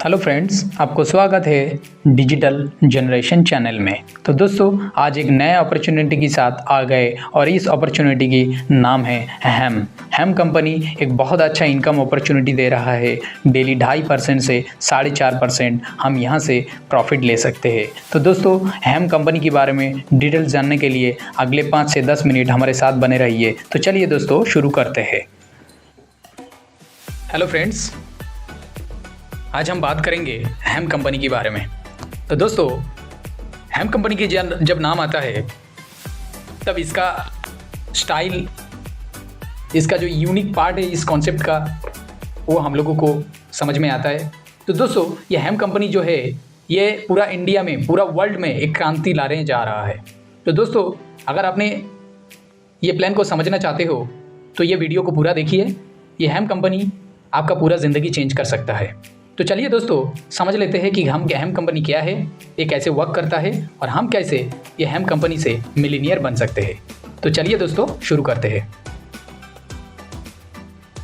Hello friends, आपको स्वागत है डिजिटल जनरेशन चैनल में। तो दोस्तों, आज एक नए अपॉर्चुनिटी के साथ आ गए और इस अपॉर्चुनिटी की नाम है हैम कंपनी एक बहुत अच्छा इनकम अपॉर्चुनिटी दे रहा है। डेली 2.5% से 4.5% हम यहाँ से प्रॉफिट ले सकते हैं। तो दोस्तों, हैम कंपनी के बारे में डिटेल्स जानने के लिए अगले 5 से 10 मिनट हमारे साथ बने रहिए। तो चलिए दोस्तों, शुरू करते हैं। हेलो फ्रेंड्स, आज हम बात करेंगे हैम कंपनी के बारे में। तो दोस्तों, हैम कंपनी की जब नाम आता है तब इसका स्टाइल, इसका जो यूनिक पार्ट है इस कॉन्सेप्ट का, वो हम लोगों को समझ में आता है। तो दोस्तों, ये हैम कंपनी जो है ये पूरा इंडिया में, पूरा वर्ल्ड में एक क्रांति लाने जा रहा है। तो दोस्तों, अगर आपने ये प्लान को समझना चाहते हो तो ये वीडियो को पूरा देखिए। ये हैम कंपनी आपका पूरा ज़िंदगी चेंज कर सकता है। तो चलिए दोस्तों, समझ लेते हैं कि हम हैम कंपनी क्या है, ये कैसे वर्क करता है और हम कैसे ये हैम कंपनी से मिलीनियर बन सकते हैं। तो चलिए दोस्तों, शुरू करते हैं।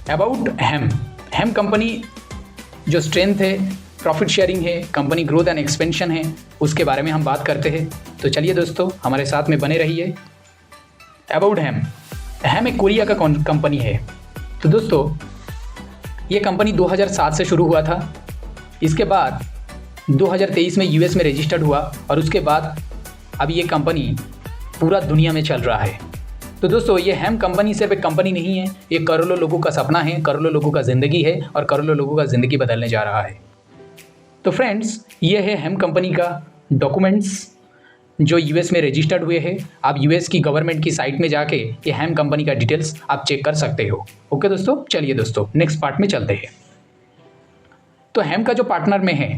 अबाउट हैम कंपनी जो स्ट्रेंथ है, प्रॉफिट शेयरिंग है, कंपनी ग्रोथ एंड एक्सपेंशन है, उसके बारे में हम बात करते हैं। तो चलिए दोस्तों, हमारे साथ में बने रहिए। अबाउट हैम एक कोरिया का कंपनी है। तो दोस्तों, ये कंपनी 2007 से शुरू हुआ था। इसके बाद 2023 में यूएस में रजिस्टर्ड हुआ और उसके बाद अब ये कंपनी पूरा दुनिया में चल रहा है। तो दोस्तों, ये हैम कंपनी सिर्फ एक कंपनी नहीं है, ये करोड़ों लोगों का सपना है, करोड़ों लोगों का ज़िंदगी है और करोड़ों लोगों का ज़िंदगी बदलने जा रहा है। तो फ्रेंड्स, ये है हैम कंपनी का डॉक्यूमेंट्स जो यूएस में रजिस्टर्ड हुए हैं। आप यूएस की गवर्नमेंट की साइट में जाके ये हैम कंपनी का डिटेल्स आप चेक कर सकते हो। ओके दोस्तों, चलिए दोस्तों, नेक्स्ट पार्ट में चलते हैं। तो हैम का जो पार्टनर में है,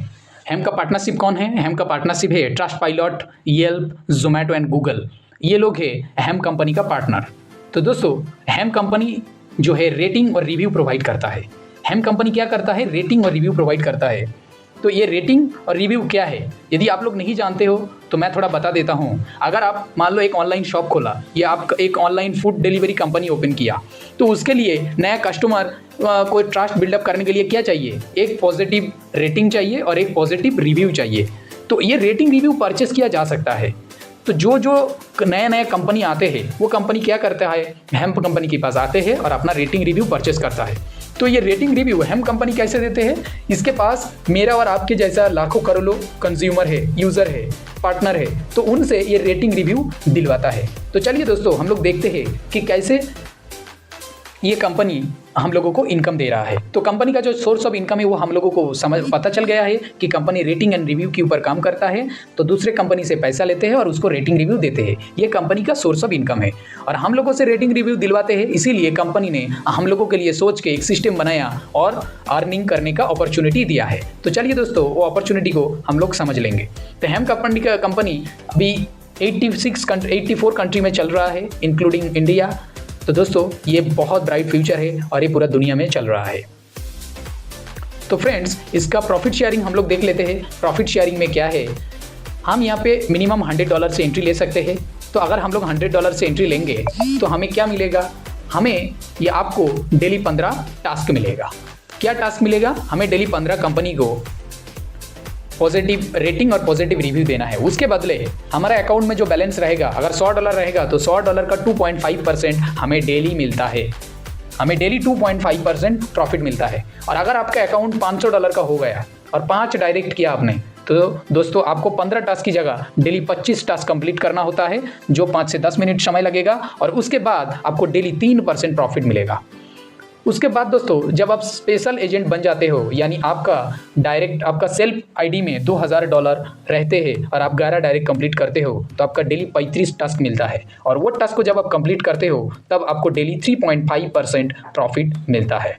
हैम का पार्टनरशिप कौन है? हैम का पार्टनरशिप है ट्रस्टपाइलट, येल्प, जोमेटो एंड गूगल। ये लोग है हैम कंपनी का पार्टनर। तो दोस्तों, हैम कंपनी जो है रेटिंग और रिव्यू प्रोवाइड करता है। हैम कंपनी क्या करता है? रेटिंग और रिव्यू प्रोवाइड करता है। तो ये रेटिंग और रिव्यू क्या है, यदि आप लोग नहीं जानते हो तो मैं थोड़ा बता देता हूँ। अगर आप मान लो एक ऑनलाइन शॉप खोला या आप एक online food delivery company open किया, तो उसके लिए नया कस्टमर को ट्रस्ट बिल्डअप करने के लिए क्या चाहिए? एक पॉजिटिव रेटिंग चाहिए और एक पॉजिटिव रिव्यू चाहिए। तो ये रेटिंग रिव्यू परचेस किया जा सकता है। तो जो नए कंपनी आते हैं वो कंपनी क्या करता है? हैम कंपनी के पास आते हैं और अपना रेटिंग रिव्यू परचेस करता है। तो ये रेटिंग रिव्यू हैम कंपनी कैसे देते हैं? इसके पास मेरा और आपके जैसा लाखों करोड़ों कंज्यूमर है, यूज़र है, पार्टनर है, तो उनसे ये रेटिंग रिव्यू दिलवाता है। तो चलिए दोस्तों, हम लोग देखते हैं कि कैसे ये कंपनी हम लोगों को इनकम दे रहा है। तो कंपनी का जो सोर्स ऑफ इनकम है वो हम लोगों को पता चल गया है कि कंपनी रेटिंग एंड रिव्यू के ऊपर काम करता है। तो दूसरे कंपनी से पैसा लेते हैं और उसको रेटिंग रिव्यू देते हैं। ये कंपनी का सोर्स ऑफ इनकम है और हम लोगों से रेटिंग रिव्यू दिलवाते हैं। इसीलिए कंपनी ने हम लोगों के लिए सोच के एक सिस्टम बनाया और अर्निंग करने का अपॉर्चुनिटी दिया है। तो चलिए दोस्तों, वो अपॉर्चुनिटी को हम लोग समझ लेंगे। तो हैम कंपनी अभी 84 कंट्री में चल रहा है, इंक्लूडिंग इंडिया। तो दोस्तों, ये बहुत ब्राइट फ्यूचर है और ये पूरा दुनिया में चल रहा है। तो फ्रेंड्स, इसका प्रॉफिट शेयरिंग हम लोग देख लेते हैं। प्रॉफिट शेयरिंग में क्या है? हम यहाँ पे मिनिमम $100 से एंट्री ले सकते हैं। तो अगर हम लोग $100 से एंट्री लेंगे तो हमें क्या मिलेगा? हमें या आपको डेली 15 टास्क मिलेगा। क्या टास्क मिलेगा? हमें डेली 15 कंपनी को पॉजिटिव रेटिंग और पॉजिटिव रिव्यू देना है। उसके बदले हमारा अकाउंट में जो बैलेंस रहेगा, अगर $100 रहेगा तो $100 का 2.5% हमें डेली मिलता है। हमें डेली 2.5% प्रॉफिट मिलता है। और अगर आपका अकाउंट $500 का हो गया और 5 डायरेक्ट किया आपने, तो दोस्तों आपको 15 टास्क की जगह डेली 25 टास्क कंप्लीट करना होता है, जो 5 से 10 मिनट समय लगेगा। और उसके बाद आपको डेली 3% प्रॉफिट मिलेगा। उसके बाद दोस्तों, जब आप स्पेशल एजेंट बन जाते हो, यानी आपका सेल्फ आईडी में $2000 रहते हैं और आप 11 डायरेक्ट कंप्लीट करते हो, तो आपका डेली 35 टास्क मिलता है। और वो टास्क को जब आप कंप्लीट करते हो तब आपको डेली 3.5% प्रॉफिट मिलता है।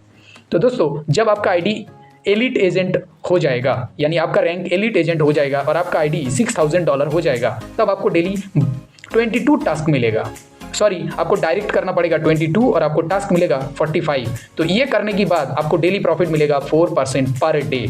तो दोस्तों, जब आपका आईडी एलिट एजेंट हो जाएगा, यानी आपका रैंक एलिट एजेंट हो जाएगा और आपका आईडी $6000 हो जाएगा, तब आपको डेली 22 टास्क मिलेगा। आपको डायरेक्ट करना पड़ेगा 22 और आपको टास्क मिलेगा 45। तो ये करने के बाद आपको डेली प्रॉफिट मिलेगा 4% पर डे।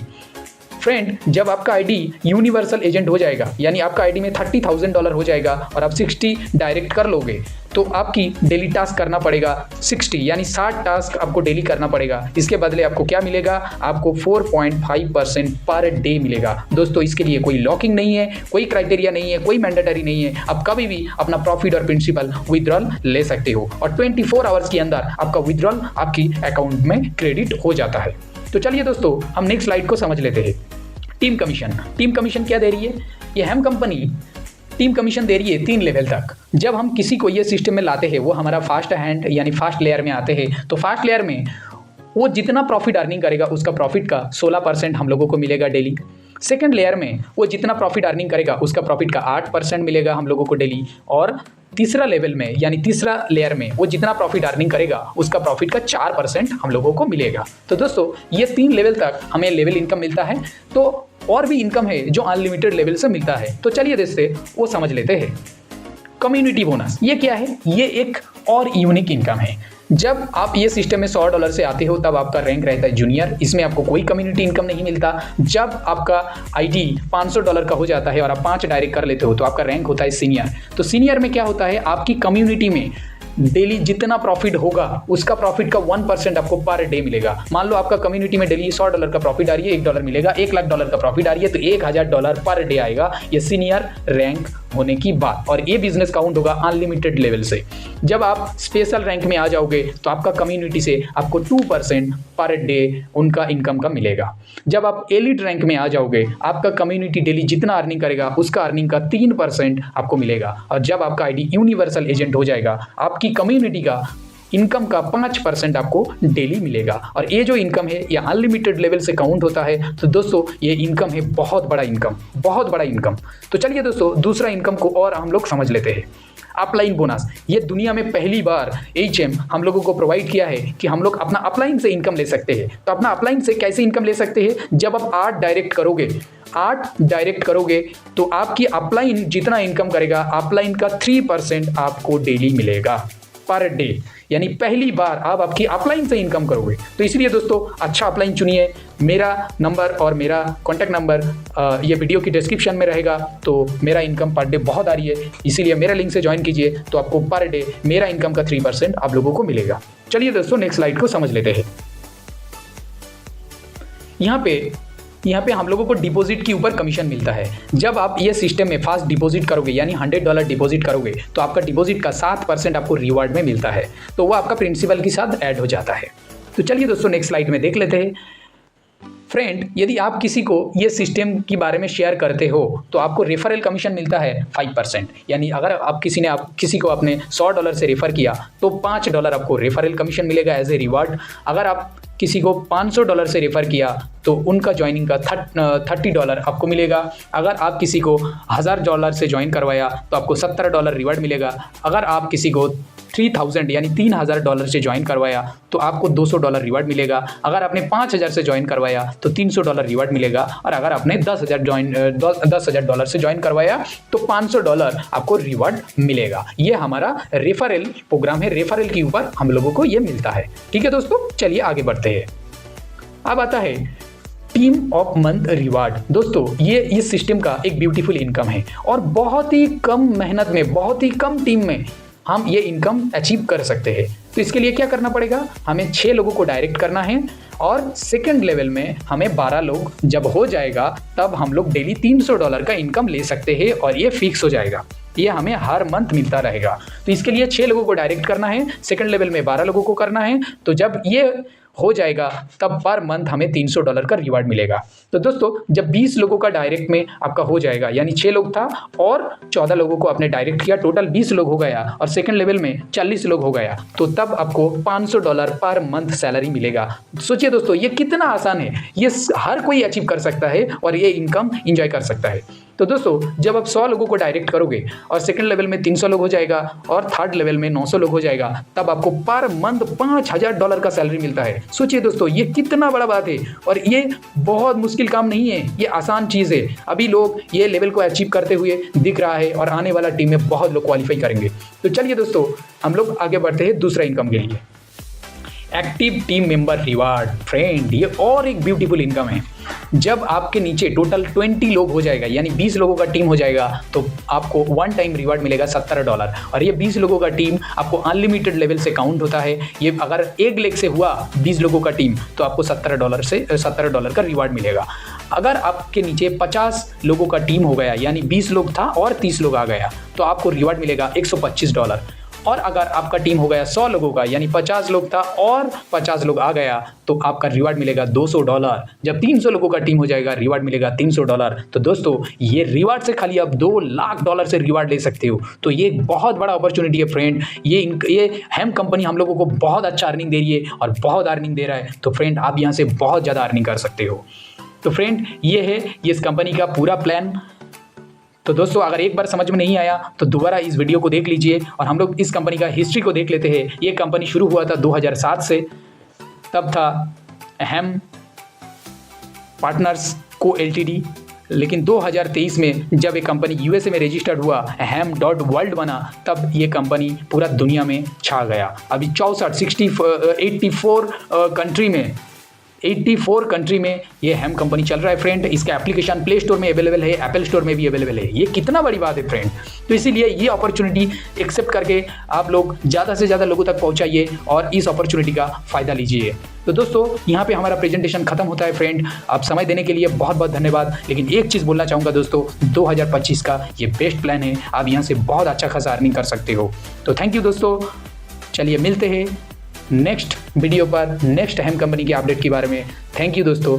फ्रेंड, जब आपका आईडी यूनिवर्सल एजेंट हो जाएगा, यानी आपका आईडी में $30,000 हो जाएगा और आप 60 डायरेक्ट कर लोगे, तो आपकी डेली टास्क करना पड़ेगा 60 यानी 60 टास्क आपको डेली करना पड़ेगा। इसके बदले आपको क्या मिलेगा, आपको 4.5% पर डे मिलेगा। दोस्तों इसके लिए कोई लॉकिंग नहीं है, कोई क्राइटेरिया नहीं है, कोई मैंडेटरी नहीं है। आप कभी भी अपना प्रॉफिट और प्रिंसिपल विड्रॉल ले सकते हो और 24 आवर्स के अंदर आपका विड्रॉल आपकी अकाउंट में क्रेडिट हो जाता है। तो चलिए दोस्तों हम नेक्स्ट स्लाइड को समझ लेते हैं। टीम कमीशन क्या दे रही है? ये हेम कंपनी टीम कमीशन दे रही है 3 लेवल तक। जब हम किसी को ये सिस्टम में लाते हैं, वो हमारा फास्ट हैंड यानी फास्ट लेयर में आते हैं, तो फास्ट लेयर में वो जितना प्रॉफिट अर्निंग करेगा उसका प्रॉफिट का 16% हम लोगों को मिलेगा डेली। सेकंड लेयर में वो जितना प्रॉफिट अर्निंग करेगा उसका प्रॉफिट का 8% मिलेगा हम लोगों को डेली। और तीसरा लेवल में यानी तीसरा लेयर में वो जितना प्रॉफिट अर्निंग करेगा उसका प्रॉफिट का 4% हम लोगों को मिलेगा। तो दोस्तों ये 3 लेवल तक हमें लेवल इनकम मिलता है। तो और भी इनकम है जो अनलिमिटेड लेवल से मिलता है। तो चलिए दोस्तों वो समझ लेते हैं। कम्युनिटी बोनस ये क्या है? ये एक और यूनिक इनकम है। जब आप ये सिस्टम में $100 से आते हो तब आपका रैंक रहता है जूनियर, इसमें आपको कोई कम्युनिटी इनकम नहीं मिलता। जब आपका आईडी $500 का हो जाता है और आप 5 डायरेक्ट कर लेते हो तो आपका रैंक होता है सीनियर। तो सीनियर में क्या होता है, आपकी कम्युनिटी में डेली जितना प्रॉफिट होगा उसका प्रॉफिट का 1% आपको पर डे मिलेगा। मान लो आपका कम्युनिटी में डेली $100 का प्रॉफिट आ रही है, $1 मिलेगा। $1,00,000 का प्रॉफिट आ रही है तो $1,000 पर डे आएगा, ये सीनियर रैंक होने की बात। और ये बिजनेस काउंट होगा अनलिमिटेड लेवल से। जब आप स्पेशल रैंक में आ जाओगे तो आपका कम्युनिटी से आपको 2% पर डे उनका इनकम का मिलेगा। जब आप एलिट रैंक में आ जाओगे आपका कम्युनिटी डेली जितना अर्निंग करेगा उसका अर्निंग का 3% आपको मिलेगा। और जब आपका आईडी यूनिवर्सल एजेंट हो जाएगा आपकी कम्युनिटी का इनकम का 5% आपको डेली मिलेगा। और ये जो इनकम है ये अनलिमिटेड लेवल से काउंट होता है। तो दोस्तों ये इनकम है बहुत बड़ा इनकम। तो चलिए दोस्तों दूसरा इनकम को और हम लोग समझ लेते हैं। अपलाइन बोनस, ये दुनिया में पहली बार HM हम लोगों को प्रोवाइड किया है कि हम लोग अपना अपलाइन से इनकम ले सकते हैं। तो अपना अपलाइन से कैसे इनकम ले सकते हैं? जब आप 8 डायरेक्ट करोगे तो आपकी अपलाइन जितना इनकम करेगा अपलाइन का 3% आपको डेली मिलेगा पर डे। यानी पहली बार आप आपकी अपलाइन से इनकम करोगे। तो इसलिए दोस्तों अच्छा अपलाइन चुनिए। मेरा नंबर और मेरा कॉन्टैक्ट नंबर ये वीडियो की डिस्क्रिप्शन में रहेगा। तो मेरा इनकम पर डे बहुत आ रही है, इसीलिए मेरा लिंक से ज्वाइन कीजिए तो आपको पर डे मेरा इनकम का 3% आप लोगों को मिलेगा। चलिए दोस्तों नेक्स्ट स्लाइड को समझ लेते हैं। यहाँ पे हम लोगों को डिपॉजिट के ऊपर कमीशन मिलता है। जब आप ये सिस्टम में फास्ट डिपॉजिट करोगे यानी $100 डिपॉजिट करोगे तो आपका डिपॉजिट का 7% आपको रिवार्ड में मिलता है। तो वो आपका प्रिंसिपल के साथ ऐड हो जाता है। तो चलिए दोस्तों नेक्स्ट स्लाइड में देख लेते हैं। फ्रेंड, यदि आप किसी को ये सिस्टम के बारे में शेयर करते हो तो आपको रेफरल कमीशन मिलता है 5%। यानी अगर आप किसी को आपने $100 से रेफर किया तो $5 आपको रेफरल कमीशन मिलेगा एज ए रिवार्ड। अगर आप किसी को $500 से रेफर किया तो उनका ज्वाइनिंग का $30 आपको मिलेगा। अगर आप किसी को $1000 से ज्वाइन करवाया तो आपको $70 रिवार्ड मिलेगा। अगर आप किसी को 3000 यानी $3000 से ज्वाइन करवाया तो आपको $200 रिवार्ड मिलेगा। अगर आपने 5000 से ज्वाइन करवाया तो $300 रिवार्ड मिलेगा। और अगर आपने $10,000 से ज्वाइन करवाया तो $500 आपको रिवार्ड मिलेगा। ये हमारा रेफरल प्रोग्राम है, रेफरल के ऊपर हम लोगों को ये मिलता है। ठीक है दोस्तों, चलिए आगे बढ़ते हैं। अब आता है टीम ऑफ मंथ रिवार्ड। दोस्तों ये इस सिस्टम का एक ब्यूटीफुल इनकम है और बहुत ही कम मेहनत में, बहुत ही कम टीम में हम ये इनकम अचीव कर सकते हैं। तो इसके लिए क्या करना पड़ेगा, हमें 6 लोगों को डायरेक्ट करना है और सेकंड लेवल में हमें 12 लोग जब हो जाएगा तब हम लोग डेली $300 का इनकम ले सकते हैं और ये फिक्स हो जाएगा। ये हमें हर मंथ मिलता रहेगा। तो इसके लिए 6 लोगों को डायरेक्ट करना है, सेकंड लेवल में 12 लोगों को करना है। तो जब ये हो जाएगा तब पर मंथ हमें $300 का रिवार्ड मिलेगा। तो दोस्तों जब 20 लोगों का डायरेक्ट में आपका हो जाएगा, यानी 6 लोग था और 14 लोगों को आपने डायरेक्ट किया, टोटल 20 लोग हो गया और सेकंड लेवल में 40 लोग हो गया, तो तब आपको $500 पर मंथ सैलरी मिलेगा। सोचिए दोस्तों ये कितना आसान है, ये हर कोई अचीव कर सकता है और ये इनकम एंजॉय कर सकता है। तो दोस्तों जब आप 100 लोगों को डायरेक्ट करोगे और सेकंड लेवल में 300 लोग हो जाएगा और थर्ड लेवल में 900 लोग हो जाएगा, तब आपको पर मंथ $5000 का सैलरी मिलता है। सोचिए दोस्तों ये कितना बड़ा बात है और ये बहुत मुश्किल काम नहीं है, ये आसान चीज़ है। अभी लोग ये लेवल को अचीव करते हुए दिख रहा है और आने वाला टीम में बहुत लोग क्वालिफाई करेंगे। तो चलिए दोस्तों हम लोग आगे बढ़ते हैं दूसरा इनकम के लिए। Active team member reward. Friend ये और एक ब्यूटीफुल इनकम है। जब आपके नीचे टोटल 20 लोग हो जाएगा, यानी 20 लोगों का टीम हो जाएगा, तो आपको वन टाइम रिवार्ड मिलेगा $70। और ये 20 लोगों का टीम आपको अनलिमिटेड लेवल से काउंट होता है। ये अगर एक लेग से हुआ 20 लोगों का टीम तो आपको $70 का रिवार्ड मिलेगा। अगर आपके नीचे 50 लोगों का टीम हो गया, यानी 20 लोग था और 30 लोग आ गया, तो आपको रिवार्ड मिलेगा $125। और अगर आपका टीम हो गया 100 लोगों का, यानी 50 लोग था और 50 लोग आ गया, तो आपका रिवार्ड मिलेगा $200। जब 300 लोगों का टीम हो जाएगा, रिवार्ड मिलेगा $300। तो दोस्तों ये रिवार्ड से खाली आप $2 लाख से रिवार्ड ले सकते हो। तो ये एक बहुत बड़ा अपॉर्चुनिटी है फ्रेंड। ये हेम कंपनी हम लोगों को बहुत अच्छा अर्निंग दे रही है और बहुत अर्निंग दे रहा है। तो फ्रेंड आप यहाँ से बहुत ज़्यादा अर्निंग कर सकते हो। तो फ्रेंड ये है इस कंपनी का पूरा प्लान। तो दोस्तों अगर एक बार समझ में नहीं आया तो दोबारा इस वीडियो को देख लीजिए और हम लोग इस कंपनी का हिस्ट्री को देख लेते हैं। ये कंपनी शुरू हुआ था 2007 से, तब था हेम पार्टनर्स को LTD। लेकिन 2023 में जब ये कंपनी USA में रजिस्टर्ड हुआ, hem.world बना, तब ये कंपनी पूरा दुनिया में छा गया। अभी 84 कंट्री में ये हेम कंपनी चल रहा है फ्रेंड। इसका एप्लीकेशन प्ले स्टोर में अवेलेबल है, एप्पल स्टोर में भी अवेलेबल है। ये कितना बड़ी बात है फ्रेंड। तो इसीलिए ये अपॉर्चुनिटी एक्सेप्ट करके आप लोग ज़्यादा से ज़्यादा लोगों तक पहुंचाइए और इस अपॉर्चुनिटी का फ़ायदा लीजिए। तो दोस्तों यहाँ पे हमारा प्रेजेंटेशन खत्म होता है फ्रेंड। आप समय देने के लिए बहुत बहुत धन्यवाद। लेकिन एक चीज़ बोलना चाहूँगा दोस्तों, 2025 का ये बेस्ट प्लान है। आप यहाँ से बहुत अच्छा खासा अर्निंग कर सकते हो। तो थैंक यू दोस्तों। चलिए मिलते हैं नेक्स्ट वीडियो पर, नेक्स्ट हेम कंपनी के अपडेट के बारे में। थैंक यू दोस्तों।